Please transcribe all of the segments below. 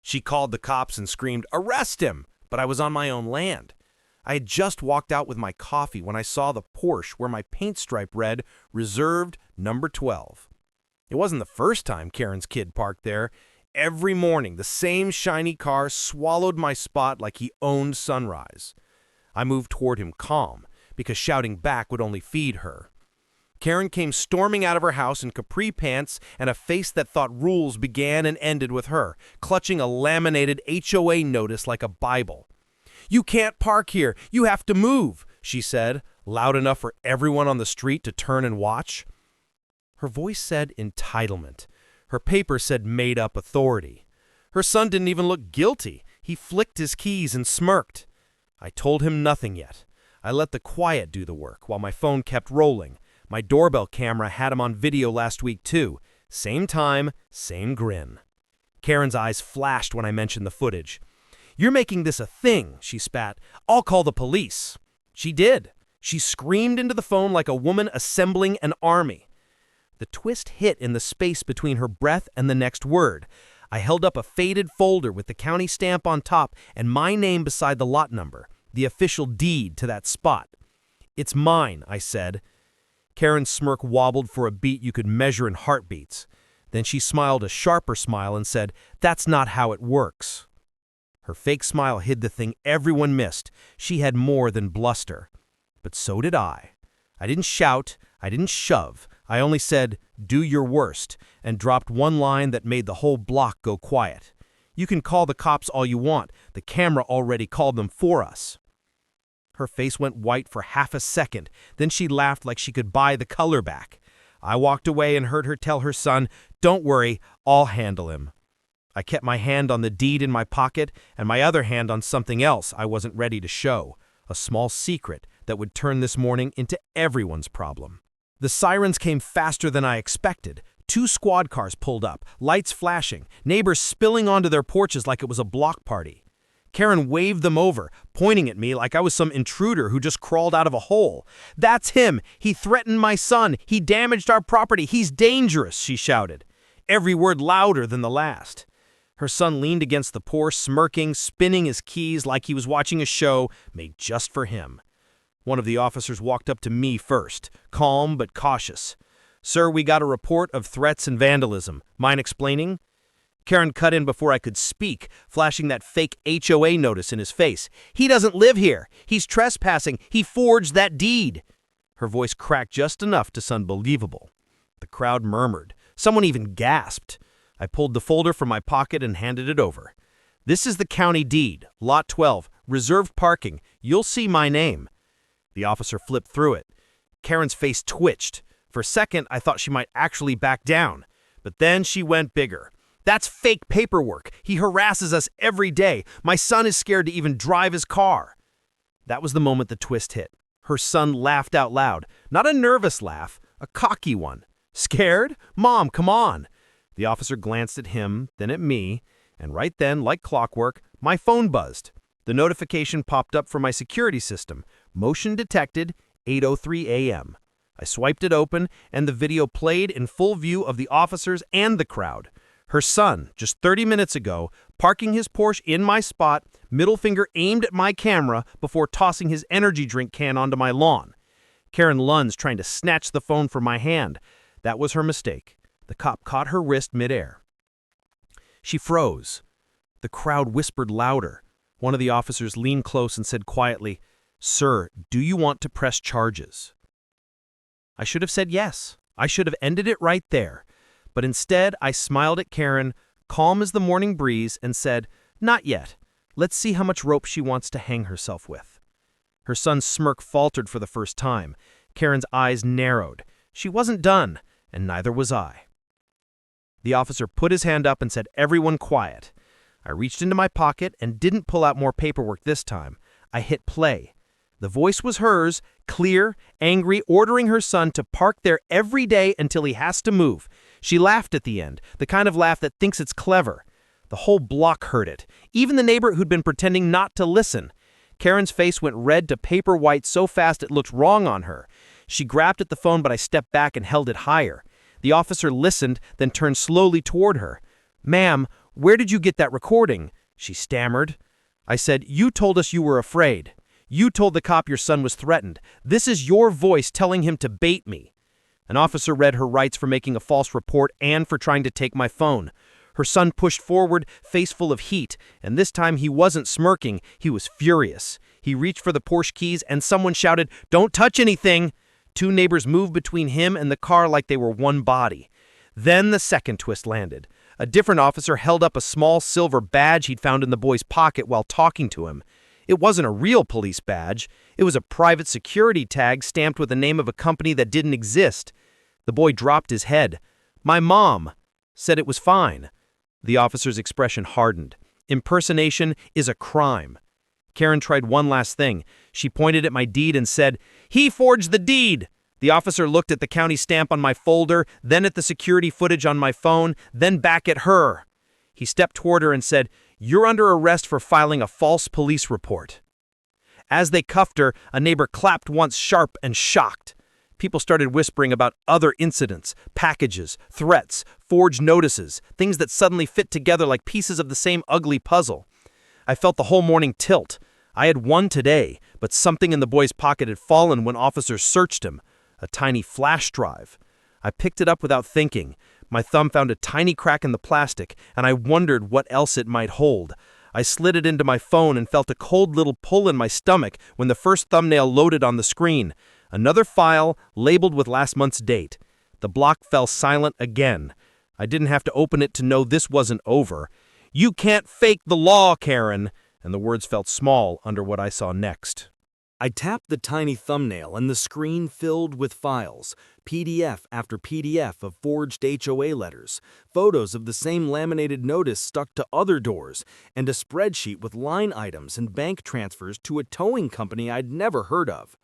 She called the cops and screamed, "Arrest him!" But I was on my own land. I had just walked out with my coffee when I saw the Porsche where my paint stripe read, "Reserved number 12." It wasn't the first time Karen's kid parked there. Every morning, the same shiny car swallowed my spot like he owned Sunrise. I moved toward him calm, because shouting back would only feed her. Karen came storming out of her house in capri pants and a face that thought rules began and ended with her, clutching a laminated HOA notice like a Bible. "You can't park here. You have to move," she said, loud enough for everyone on the street to turn and watch. Her voice said entitlement. Her paper said made-up authority. Her son didn't even look guilty. He flicked his keys and smirked. I told him nothing yet. I let the quiet do the work while my phone kept rolling. My doorbell camera had him on video last week, too. Same time, same grin. Karen's eyes flashed when I mentioned the footage. "You're making this a thing," she spat. "I'll call the police." She did. She screamed into the phone like a woman assembling an army. The twist hit in the space between her breath and the next word. I held up a faded folder with the county stamp on top and my name beside the lot number, the official deed to that spot. "It's mine," I said. Karen's smirk wobbled for a beat you could measure in heartbeats. Then she smiled a sharper smile and said, "That's not how it works." Her fake smile hid the thing everyone missed. She had more than bluster. But so did I. I didn't shout, I didn't shove. I only said, "Do your worst," and dropped one line that made the whole block go quiet. "You can call the cops all you want. The camera already called them for us." Her face went white for half a second. Then she laughed like she could buy the color back. I walked away and heard her tell her son, "Don't worry, I'll handle him." I kept my hand on the deed in my pocket and my other hand on something else I wasn't ready to show, a small secret that would turn this morning into everyone's problem. The sirens came faster than I expected. 2 squad cars pulled up, lights flashing, neighbors spilling onto their porches like it was a block party. Karen waved them over, pointing at me like I was some intruder who just crawled out of a hole. "That's him! He threatened my son! He damaged our property! He's dangerous!" she shouted, every word louder than the last. Her son leaned against the Porsche, smirking, spinning his keys like he was watching a show made just for him. One of the officers walked up to me first, calm but cautious. "Sir, we got a report of threats and vandalism. Mind explaining?" Karen cut in before I could speak, flashing that fake HOA notice in his face. "He doesn't live here. He's trespassing. He forged that deed." Her voice cracked just enough to sound believable. The crowd murmured. Someone even gasped. I pulled the folder from my pocket and handed it over. "This is the county deed, Lot 12, reserved parking. You'll see my name." The officer flipped through it. Karen's face twitched. For a second, I thought she might actually back down. But then she went bigger. "That's fake paperwork. He harasses us every day. My son is scared to even drive his car." That was the moment the twist hit. Her son laughed out loud. Not a nervous laugh, a cocky one. "Scared? Mom, come on." The officer glanced at him, then at me, and right then, like clockwork, my phone buzzed. The notification popped up from my security system. Motion detected, 8:03 a.m. I swiped it open, and the video played in full view of the officers and the crowd. Her son, just 30 minutes ago, parking his Porsche in my spot, middle finger aimed at my camera before tossing his energy drink can onto my lawn. Karen lunged, trying to snatch the phone from my hand. That was her mistake. The cop caught her wrist midair. She froze. The crowd whispered louder. One of the officers leaned close and said quietly, "Sir, do you want to press charges?" I should have said yes. I should have ended it right there. But instead, I smiled at Karen, calm as the morning breeze, and said, "Not yet. Let's see how much rope she wants to hang herself with." Her son's smirk faltered for the first time. Karen's eyes narrowed. She wasn't done, and neither was I. The officer put his hand up and said, "Everyone quiet." I reached into my pocket and didn't pull out more paperwork this time. I hit play. The voice was hers, clear, angry, ordering her son to park there every day until he has to move. She laughed at the end, the kind of laugh that thinks it's clever. The whole block heard it, even the neighbor who'd been pretending not to listen. Karen's face went red to paper white so fast it looked wrong on her. She grabbed at the phone, but I stepped back and held it higher. The officer listened, then turned slowly toward her. "Ma'am, "Where did you get that recording?" she stammered. I said, "You told us you were afraid. You told the cop your son was threatened. This is your voice telling him to bait me." An officer read her rights for making a false report and for trying to take my phone. Her son pushed forward, face full of heat, and this time he wasn't smirking, he was furious. He reached for the Porsche keys and someone shouted, "Don't touch anything!" Two neighbors moved between him and the car like they were one body. Then the second twist landed. A different officer held up a small silver badge he'd found in the boy's pocket while talking to him. It wasn't a real police badge. It was a private security tag stamped with the name of a company that didn't exist. The boy dropped his head. "My mom said it was fine." The officer's expression hardened. Impersonation is a crime. Karen tried one last thing. She pointed at my deed and said, "He forged the deed." The officer looked at the county stamp on my folder, then at the security footage on my phone, then back at her. He stepped toward her and said, "You're under arrest for filing a false police report." As they cuffed her, a neighbor clapped once sharp and shocked. People started whispering about other incidents, packages, threats, forged notices, things that suddenly fit together like pieces of the same ugly puzzle. I felt the whole morning tilt. I had won today, but something in the boy's pocket had fallen when officers searched him. A tiny flash drive. I picked it up without thinking. My thumb found a tiny crack in the plastic, and I wondered what else it might hold. I slid it into my phone and felt a cold little pull in my stomach when the first thumbnail loaded on the screen. Another file, labeled with last month's date. The block fell silent again. I didn't have to open it to know this wasn't over. "You can't fake the law, Karen," and the words felt small under what I saw next. I tapped the tiny thumbnail and the screen filled with files, PDF after PDF of forged HOA letters, photos of the same laminated notice stuck to other doors, and a spreadsheet with line items and bank transfers to a towing company I'd never heard of.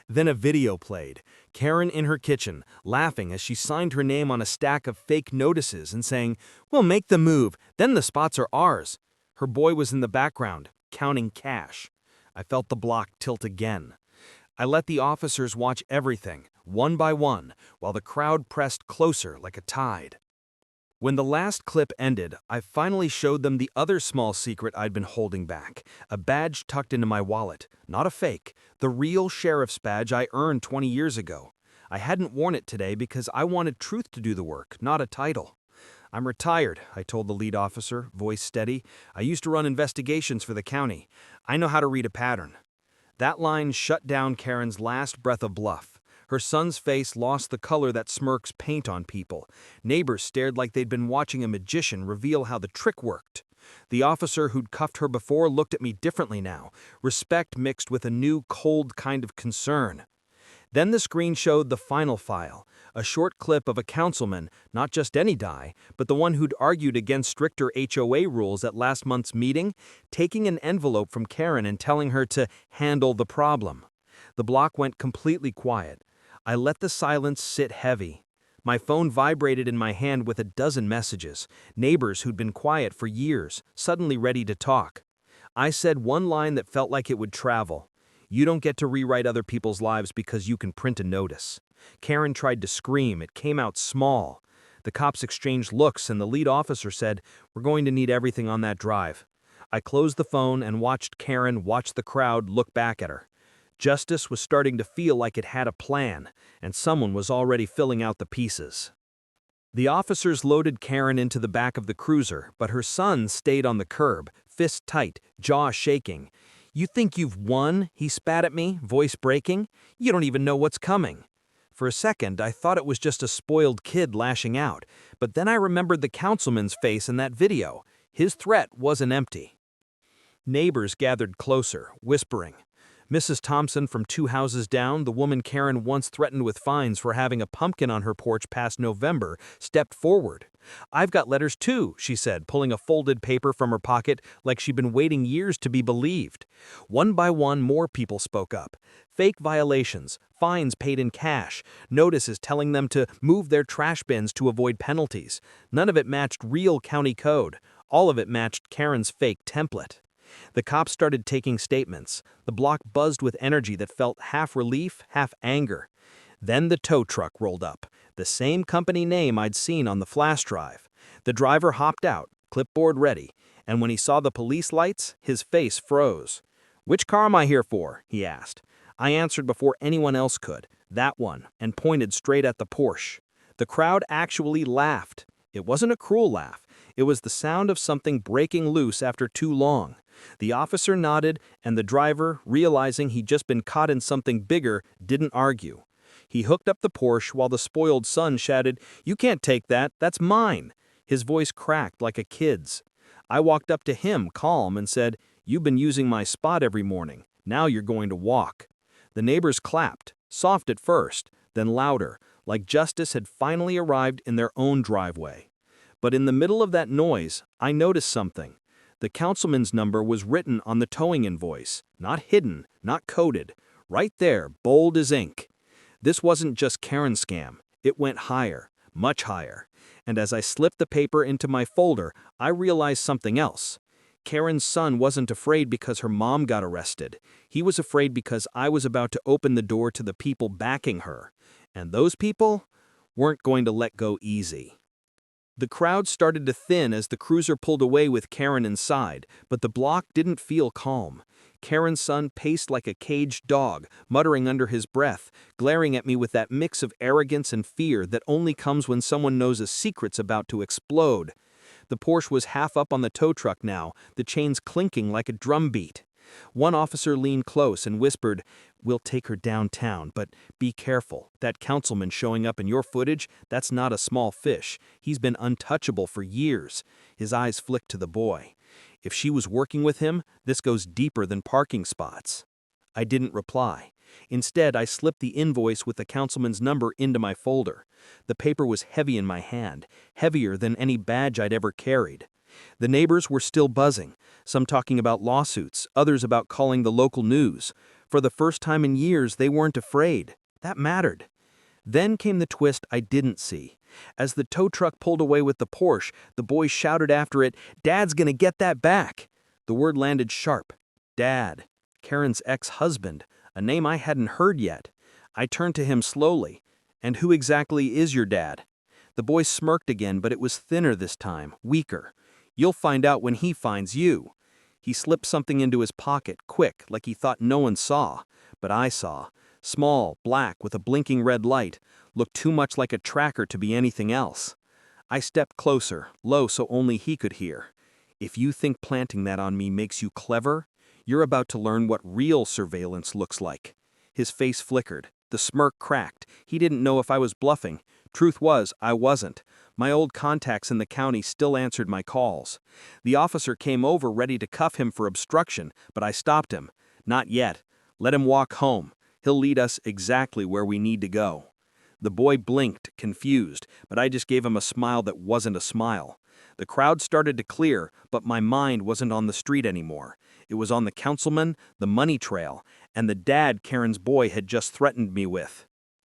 Then a video played, Karen in her kitchen, laughing as she signed her name on a stack of fake notices and saying, "We'll make the move, then the spots are ours." Her boy was in the background, counting cash. I felt the block tilt again. I let the officers watch everything, one by one, while the crowd pressed closer like a tide. When the last clip ended, I finally showed them the other small secret I'd been holding back, a badge tucked into my wallet, not a fake, the real sheriff's badge I earned 20 years ago. I hadn't worn it today because I wanted truth to do the work, not a title. "I'm retired," I told the lead officer, voice steady. "I used to run investigations for the county. I know how to read a pattern." That line shut down Karen's last breath of bluff. Her son's face lost the color that smirks paint on people. Neighbors stared like they'd been watching a magician reveal how the trick worked. The officer who'd cuffed her before looked at me differently now, respect mixed with a new, cold kind of concern. Then the screen showed the final file, a short clip of a councilman, not just any guy, but the one who'd argued against stricter HOA rules at last month's meeting, taking an envelope from Karen and telling her to handle the problem. The block went completely quiet. I let the silence sit heavy. My phone vibrated in my hand with a dozen messages, neighbors who'd been quiet for years, suddenly ready to talk. I said one line that felt like it would travel. "You don't get to rewrite other people's lives because you can print a notice." Karen tried to scream. It came out small. The cops exchanged looks and the lead officer said, "We're going to need everything on that drive." I closed the phone and watched Karen watch the crowd look back at her. Justice was starting to feel like it had a plan, and someone was already filling out the pieces. The officers loaded Karen into the back of the cruiser, but her son stayed on the curb, fist tight, jaw shaking. "You think you've won?" he spat at me, voice breaking. "You don't even know what's coming." For a second, I thought it was just a spoiled kid lashing out, but then I remembered the councilman's face in that video. His threat wasn't empty. Neighbors gathered closer, whispering. Mrs. Thompson from 2 houses down, the woman Karen once threatened with fines for having a pumpkin on her porch past November, stepped forward. "I've got letters too," she said, pulling a folded paper from her pocket like she'd been waiting years to be believed. One by one, more people spoke up. Fake violations, fines paid in cash, notices telling them to move their trash bins to avoid penalties. None of it matched real county code. All of it matched Karen's fake template. The cops started taking statements. The block buzzed with energy that felt half relief, half anger. Then the tow truck rolled up, the same company name I'd seen on the flash drive. The driver hopped out, clipboard ready, and when he saw the police lights, his face froze. "Which car am I here for?" he asked. I answered before anyone else could, "That one," and pointed straight at the Porsche. The crowd actually laughed. It wasn't a cruel laugh. It was the sound of something breaking loose after too long. The officer nodded, and the driver, realizing he'd just been caught in something bigger, didn't argue. He hooked up the Porsche while the spoiled son shouted, "You can't take that, that's mine." His voice cracked like a kid's. I walked up to him, calm, and said, "You've been using my spot every morning. Now you're going to walk." The neighbors clapped, soft at first, then louder, like justice had finally arrived in their own driveway. But in the middle of that noise, I noticed something. The councilman's number was written on the towing invoice, not hidden, not coded, right there, bold as ink. This wasn't just Karen's scam. It went higher, much higher. And as I slipped the paper into my folder, I realized something else. Karen's son wasn't afraid because her mom got arrested. He was afraid because I was about to open the door to the people backing her. And those people weren't going to let go easy. The crowd started to thin as the cruiser pulled away with Karen inside, but the block didn't feel calm. Karen's son paced like a caged dog, muttering under his breath, glaring at me with that mix of arrogance and fear that only comes when someone knows a secret's about to explode. The Porsche was half up on the tow truck now, the chains clinking like a drumbeat. One officer leaned close and whispered, "We'll take her downtown, but be careful. That councilman showing up in your footage, that's not a small fish. He's been untouchable for years." His eyes flicked to the boy. "If she was working with him, this goes deeper than parking spots." I didn't reply. Instead, I slipped the invoice with the councilman's number into my folder. The paper was heavy in my hand, heavier than any badge I'd ever carried. The neighbors were still buzzing, some talking about lawsuits, others about calling the local news. For the first time in years, they weren't afraid. That mattered. Then came the twist I didn't see. As the tow truck pulled away with the Porsche, the boys shouted after it, "Dad's gonna get that back." The word landed sharp. Dad. Karen's ex-husband, a name I hadn't heard yet. I turned to him slowly. "And who exactly is your dad?" The boy smirked again, but it was thinner this time, weaker. "You'll find out when he finds you." He slipped something into his pocket, quick, like he thought no one saw. But I saw. Small, black, with a blinking red light, looked too much like a tracker to be anything else. I stepped closer, low so only he could hear. "If you think planting that on me makes you clever, you're about to learn what real surveillance looks like." His face flickered. The smirk cracked. He didn't know if I was bluffing. Truth was, I wasn't. My old contacts in the county still answered my calls. The officer came over ready to cuff him for obstruction, but I stopped him. "Not yet. Let him walk home. He'll lead us exactly where we need to go." The boy blinked, confused, but I just gave him a smile that wasn't a smile. The crowd started to clear, but my mind wasn't on the street anymore. It was on the councilman, the money trail, and the dad Karen's boy had just threatened me with.